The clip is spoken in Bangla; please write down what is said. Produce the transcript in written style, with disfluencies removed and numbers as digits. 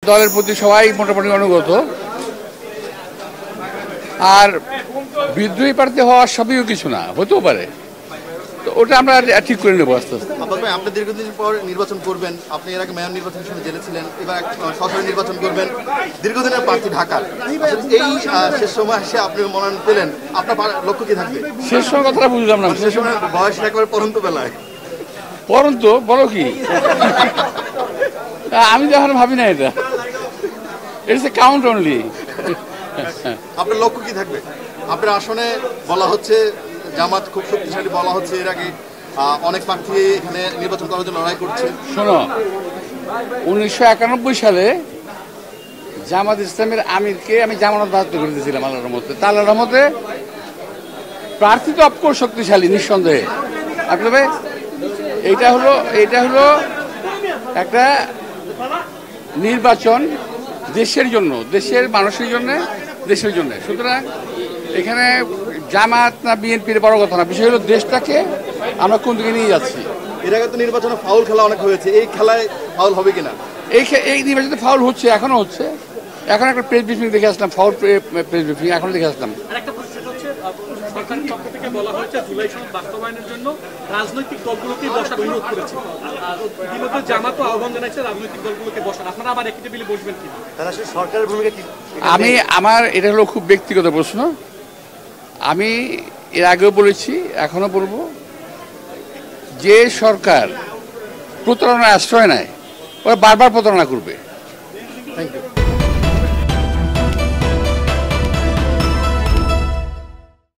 দলের প্রতি সবাই মোটামুটি অনুগত, আর বিদ্রোহী প্রার্থী হওয়া সবই কিছু না, হতেও পারে। তো ওটা আমরা ঠিক করে নেবো আস্তে আস্তে। আব্বাস ভাই, আপনি দীর্ঘদিন পর নির্বাচন করবেন, আপনি এর আগে মেয়র নির্বাচনের সময় জেলে ছিলেন, এবার সরকারি নির্বাচন করবেন, দীর্ঘদিনের প্রার্থী ঢাকার। এই শেষ সময় এসে আপনি মনোনয়ন পেলেন, আপনার লক্ষ্য কি থাকবে? শেষ সময় কথাটা বুঝলাম না। শেষ সময় বয়স একেবারে পরন্ত বেলায়। পরন্ত বলো কি? আমি তো এখন ভাবি না এটা, ইটস এ কাউন্ট অনলি। আপনার লক্ষ্য কি থাকবে? আপনার আসনে বলা হচ্ছে জামাত খুব শক্তিশালী, বলা হচ্ছে এর আগে অনেক প্রার্থী এখানে নির্বাচন করার জন্য লড়াই করছে। শোনো, 1991 সালে জামাত ইসলামের আমিরকে আমি জামানত বাহাত্ত করে দিয়েছিলাম আল্লাহর রহমতে। তা আল্লাহর রহমতে প্রার্থী তো অফকোর্স শক্তিশালী, নিঃসন্দেহে। তবে এইটা হলো একটা নির্বাচন দেশের জন্য, দেশের মানুষের জন্য, দেশের জন্য। সুতরাং এখানে জামাত না বিএনপির বড় কথা না, বিষয় হলো দেশটাকে আমরা কোন দিকে নিয়ে যাচ্ছি। এর আগে তো নির্বাচনে ফাউল খেলা অনেক হয়েছে, এই খেলায় ফাউল হবে কিনা? এই নির্বাচনে ফাউল হচ্ছে, এখনো হচ্ছে। এখন একটা প্রেস ব্রিফিং দেখে আসলাম, ফাউল প্রেস ব্রিফিং এখন দেখে আসলাম। সরকারের পক্ষ থেকে বলা হয়েছে জুলাই সনদ বাস্তবায়নের জন্য রাজনৈতিক দলগুলোকে বসার অনুরোধ করেছে। ইতিমধ্যে জামাতও আহ্বান জানাচ্ছে রাজনৈতিক দলগুলোকে বসার। আপনারা আবার একই টেবিলে বসবেন কি? তাহলে আসলে সরকারের ভূমিকা কি? আমার এটা হলো খুব ব্যক্তিগত প্রশ্ন। আমি এর আগেও বলেছি, এখনো বলবো, যে সরকার প্রতারণার আশ্রয় নেয় ওরা বারবার প্রতারণা করবে।